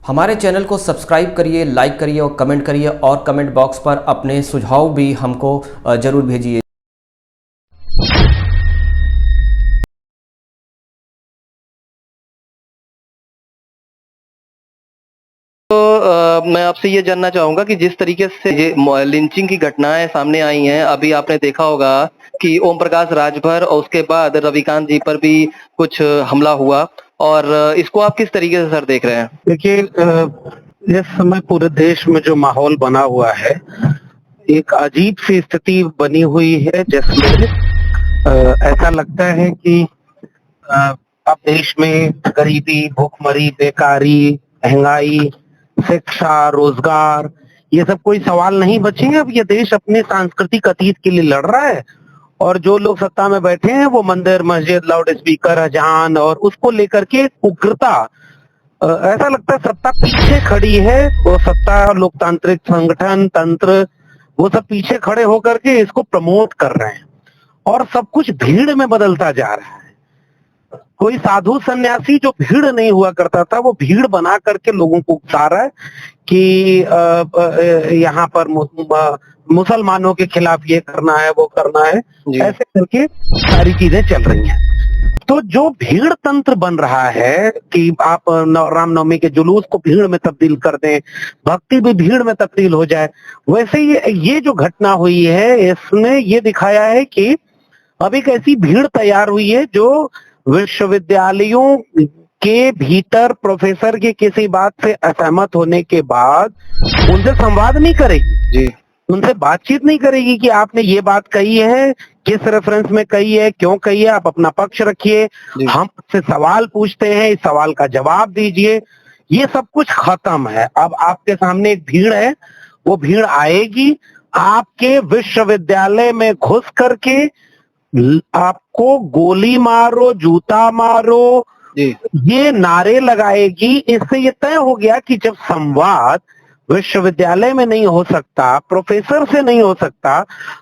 हमारे चैनल को सब्सक्राइब करिए, लाइक करिए और कमेंट करिए, और कमेंट बॉक्स पर अपने सुझाव भी हमको ज़रूर भेजिए। मैं आपसे ये जानना चाहूंगा कि जिस तरीके से ये लिंचिंग की घटनाएं सामने आई हैं, अभी आपने देखा होगा कि ओम प्रकाश राजभर और उसके बाद रविकांत जी पर भी कुछ हमला हुआ, और इसको आप किस तरीके से सर देख रहे हैं? देखिए, इस समय पूरे देश में जो माहौल बना हुआ है, एक अजीब सी स्थिति बनी हुई है जिसमें ऐसा लगता है कि अ, अब देश में गरीबी, भूखमरी, बेकारी, महंगाई, शिक्षा, रोजगार, ये सब कोई सवाल नहीं बचे हैं। अब ये देश अपने सांस्कृतिक अतीत के लिए लड़ रहा है, और जो लोग सत्ता में बैठे हैं वो मंदिर, मस्जिद, लाउड स्पीकर, अजान और उसको लेकर के उग्रता, ऐसा लगता है सत्ता पीछे खड़ी है। वो सत्ता, लोकतांत्रिक संगठन, तंत्र, वो सब पीछे खड़े होकर के इसको प्रमोट कर रहे हैं, और सब कुछ भीड़ में बदलता जा रहा है। कोई साधु सन्यासी जो भीड़ नहीं हुआ करता था, वो भीड़ बना करके लोगों को उकसा रहा है कि यहाँ पर मुसलमानों के खिलाफ ये करना है, वो करना है, ऐसे करके सारी चीजें चल रही हैं। तो जो भीड़ तंत्र बन रहा है कि आप रामनवमी के जुलूस को भीड़ में तब्दील कर दें, भक्ति भी भीड़ में तब्दील हो जाए, वैसे ये जो घटना हुई है, इसने ये दिखाया है कि अब एक ऐसी भीड़ तैयार हुई है जो विश्वविद्यालयों के भीतर प्रोफेसर की किसी बात से असहमत होने के बाद उनसे संवाद नहीं करेगी जी, उनसे बातचीत नहीं करेगी कि आपने ये बात कही है, किस रेफरेंस में कही है, क्यों कही है, आप अपना पक्ष रखिए, हम आपसे सवाल पूछते हैं, इस सवाल का जवाब दीजिए। ये सब कुछ खत्म है। अब आपके सामने एक भीड़ है, वो भीड़ आएगी, आपके विश्वविद्यालय में घुस करके आपको गोली मारो, जूता मारो, ये नारे लगाएगी। इससे ये तय हो गया कि जब संवाद विश्वविद्यालय में नहीं हो सकता, प्रोफेसर से नहीं हो सकता,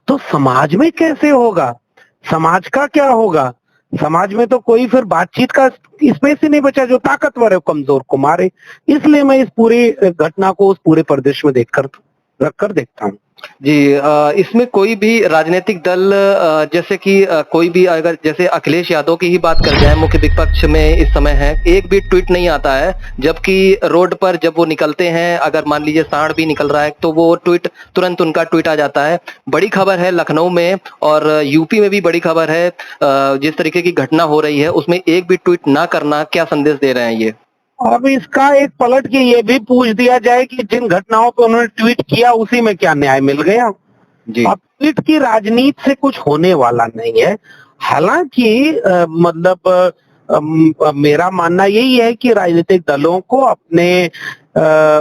तो समाज में कैसे होगा? समाज का क्या होगा? समाज में तो कोई फिर बातचीत का स्पेस ही नहीं बचा। जो ताकतवर है कमजोर को मारे। इसलिए मैं इस पूरी घटना को उस पूरे परिदृश्य में रखकर देखता हूँ जी। इसमें कोई भी राजनीतिक दल, जैसे कि कोई भी, अगर जैसे अखिलेश यादव की ही बात कर जाए, मुख्य विपक्ष में इस समय है, एक भी ट्वीट नहीं आता है, जबकि रोड पर जब वो निकलते हैं, अगर मान लीजिए सांड भी निकल रहा है तो वो ट्वीट, तुरंत उनका ट्वीट आ जाता है। बड़ी खबर है लखनऊ में, और यूपी में भी बड़ी खबर है। जिस तरीके की घटना हो रही है उसमें एक भी ट्वीट ना करना क्या संदेश दे रहे हैं ये? अब इसका एक पलट के ये भी पूछ दिया जाए कि जिन घटनाओं पे उन्होंने ट्वीट किया उसी में क्या न्याय मिल गया जी। अब ट्वीट की राजनीति से कुछ होने वाला नहीं है। हालांकि मेरा मानना यही है कि राजनीतिक दलों को अपने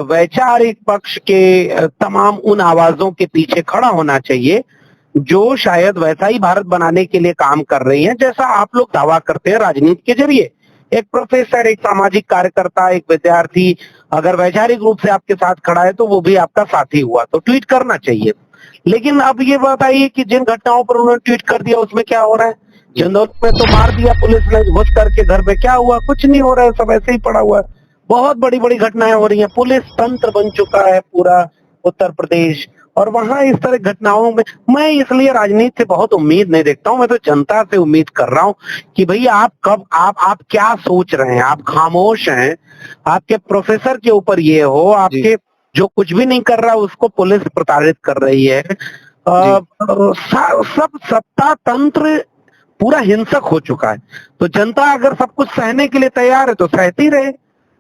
वैचारिक पक्ष के तमाम उन आवाजों के पीछे खड़ा होना चाहिए जो शायद वैसा ही भारत बनाने के लिए काम कर रही हैं जैसा आप लोग दावा करते हैं राजनीति के जरिए। एक प्रोफेसर, एक सामाजिक कार्यकर्ता, एक विद्यार्थी अगर वैचारिक रूप से आपके साथ खड़ा है तो वो भी आपका साथी हुआ, तो ट्वीट करना चाहिए। लेकिन अब ये बताइए कि जिन घटनाओं पर उन्होंने ट्वीट कर दिया उसमें क्या हो रहा है? चंदौली में तो मार दिया पुलिस ने घुस करके, घर में क्या हुआ? कुछ नहीं हो रहा है, सब ऐसे ही पड़ा हुआ है। बहुत बड़ी बड़ी घटनाएं हो रही हैं, पुलिस तंत्र बन चुका है पूरा उत्तर प्रदेश, और वहां इस तरह घटनाओं में मैं इसलिए राजनीति से बहुत उम्मीद नहीं देखता हूं। मैं तो जनता से उम्मीद कर रहा हूं कि भैया आप क्या सोच रहे हैं? आप खामोश हैं, आपके प्रोफेसर के ऊपर ये हो, आपके जो कुछ भी नहीं कर रहा उसको पुलिस प्रताड़ित कर रही है। सब सत्ता तंत्र पूरा हिंसक हो चुका है, तो जनता अगर सब कुछ सहने के लिए तैयार है तो सहती रहे,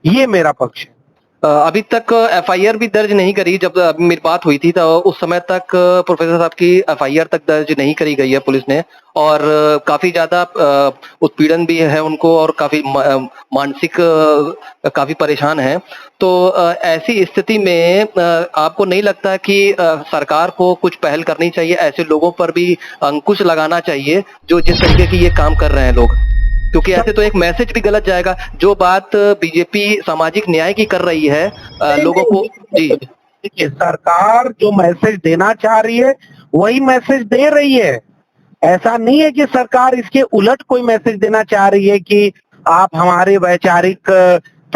ये मेरा पक्ष है। अभी तक एफआईआर भी दर्ज नहीं करी। जब अभी मेरी बात हुई थी तो उस समय तक प्रोफेसर साहब की एफआईआर तक दर्ज नहीं करी गई है पुलिस ने, और काफी ज्यादा उत्पीड़न भी है उनको, और काफी मानसिक काफी परेशान है। तो ऐसी स्थिति में आपको नहीं लगता कि सरकार को कुछ पहल करनी चाहिए, ऐसे लोगों पर भी अंकुश लगाना चाहिए जो जिस तरीके की ये काम कर रहे हैं लोग? क्योंकि ऐसे तो एक मैसेज भी गलत जाएगा। जो बात बीजेपी सामाजिक न्याय की कर रही है लोगों को। जी देखिए, सरकार जो मैसेज देना चाह रही है वही मैसेज दे रही है। ऐसा नहीं है कि सरकार इसके उलट कोई मैसेज देना चाह रही है कि आप हमारे वैचारिक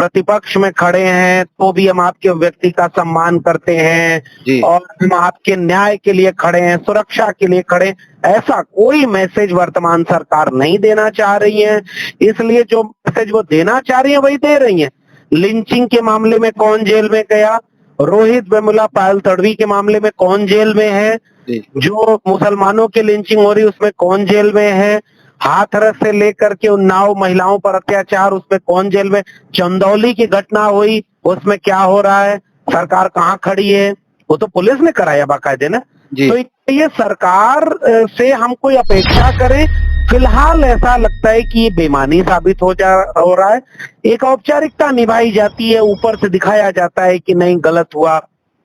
प्रतिपक्ष में खड़े हैं तो भी हम आपके व्यक्ति का सम्मान करते हैं जी। और हम आपके न्याय के लिए खड़े हैं, सुरक्षा के लिए खड़े हैं। ऐसा कोई मैसेज वर्तमान सरकार नहीं देना चाह रही है। इसलिए जो मैसेज वो देना चाह रही है वही दे रही है। लिंचिंग के मामले में कौन जेल में गया, रोहित वेमुला पायल तड़वी के मामले में कौन जेल में है, जो मुसलमानों की लिंचिंग हो रही उसमें कौन जेल में है, हाथरस से लेकर के उन्नाव महिलाओं पर अत्याचार उसमें कौन जेल में, चंदौली की घटना हुई उसमें क्या हो रहा है, सरकार कहाँ खड़ी है, वो तो पुलिस ने कराया बाकायदे ना। तो ये सरकार से हम कोई अपेक्षा करें, फिलहाल ऐसा लगता है कि ये बेईमानी साबित हो रहा है। एक औपचारिकता निभाई जाती है, ऊपर से दिखाया जाता है कि नहीं गलत हुआ।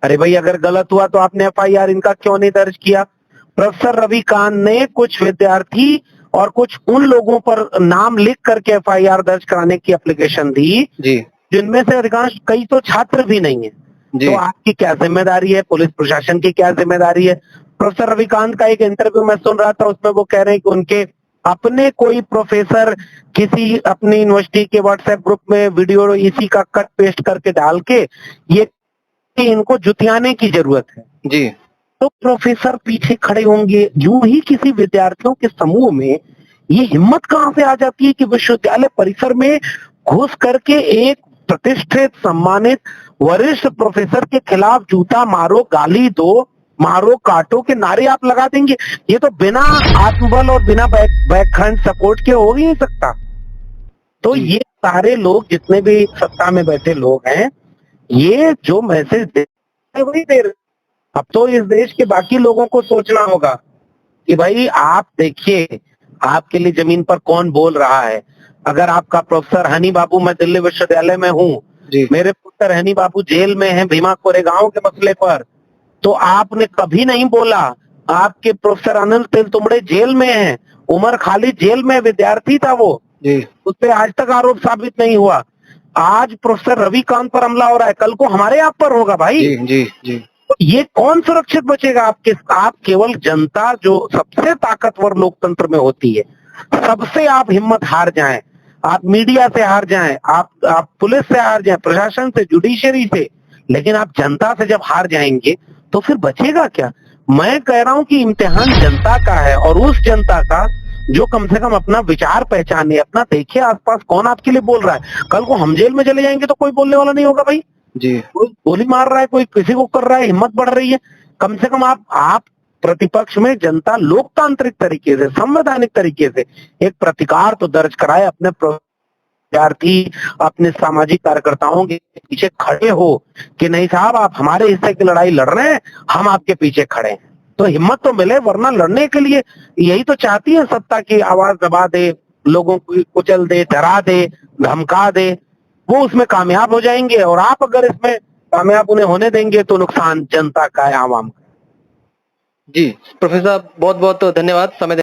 अरे भाई अगर गलत हुआ तो आपने FIR इनका क्यों नहीं दर्ज किया? प्रोफेसर रविकांत ने कुछ विद्यार्थी और कुछ उन लोगों पर नाम लिख करके FIR दर्ज कराने की एप्लीकेशन दी जिनमें से अधिकांश कई तो छात्र भी नहीं है। तो आपकी क्या जिम्मेदारी है, पुलिस प्रशासन की क्या जिम्मेदारी है? प्रोफेसर रविकांत का एक इंटरव्यू मैं सुन रहा था, उसमें वो कह रहे हैं कि उनके अपने कोई प्रोफेसर किसी अपनी यूनिवर्सिटी के व्हाट्सएप ग्रुप में वीडियो इसी का कट पेस्ट करके डाल के ये इनको जुतियाने की जरूरत है जी, तो प्रोफेसर पीछे खड़े होंगे। यूं ही किसी विद्यार्थियों के समूह में ये हिम्मत कहां से आ जाती है कि विश्वविद्यालय परिसर में घुस करके एक प्रतिष्ठित सम्मानित वरिष्ठ प्रोफेसर के खिलाफ जूता मारो, गाली दो, मारो काटो के नारे आप लगा देंगे? ये तो बिना आत्मबल और बिना बैकहैंड सपोर्ट के हो ही नहीं सकता। तो ये सारे लोग जितने भी सत्ता में बैठे लोग हैं, ये जो मैसेज दे वही दे रहे। अब तो इस देश के बाकी लोगों को सोचना होगा कि भाई आप देखिए आपके लिए जमीन पर कौन बोल रहा है। अगर आपका प्रोफेसर हनी बाबू, मैं दिल्ली विश्वविद्यालय में हूँ, मेरे पुत्र हनी बाबू जेल में हैं भीमा कोरेगांव के मसले पर, तो आपने कभी नहीं बोला। आपके प्रोफेसर अनंत तेलतुंबड़े जेल में हैं, उमर खालिद जेल में विद्यार्थी था वो, उस पर आज तक आरोप साबित नहीं हुआ। आज प्रोफेसर रविकांत पर हमला हो रहा है, कल को हमारे आप पर होगा भाई। जी। तो ये कौन सुरक्षित बचेगा? आप केवल जनता जो सबसे ताकतवर लोकतंत्र में होती है, सबसे आप हिम्मत हार जाएं, आप मीडिया से हार जाएं, आप पुलिस से हार जाएं, प्रशासन से, जुडिशरी से, लेकिन आप जनता से जब हार जाएंगे तो फिर बचेगा क्या? मैं कह रहा हूं कि इम्तिहान जनता का है, और उस जनता का जो कम से कम अपना विचार पहचाने, अपना देखे आसपास कौन आपके लिए बोल रहा है। कल को हम जेल में चले जाएंगे तो कोई बोलने वाला नहीं होगा भाई। कोई गोली मार रहा है, कोई किसी को कर रहा है, हिम्मत बढ़ रही है, कम से कम आप प्रतिपक्ष में जनता लोकतांत्रिक तरीके से, संवैधानिक तरीके से एक प्रतिकार तो दर्ज कराए, अपने विद्यार्थी, अपने सामाजिक कार्यकर्ताओं के पीछे खड़े हो कि नहीं साहब आप हमारे हिस्से की लड़ाई लड़ रहे हैं, हम आपके पीछे खड़े हैं। तो हिम्मत तो मिले, वरना लड़ने के लिए यही तो चाहती है सत्ता की आवाज दबा दे, लोगों को कुचल दे, डरा दे, धमका दे, वो उसमें कामयाब हो जाएंगे। और आप अगर इसमें कामयाब उन्हें होने देंगे तो नुकसान जनता का है, आवाम का। जी प्रोफेसर साहब बहुत बहुत धन्यवाद समय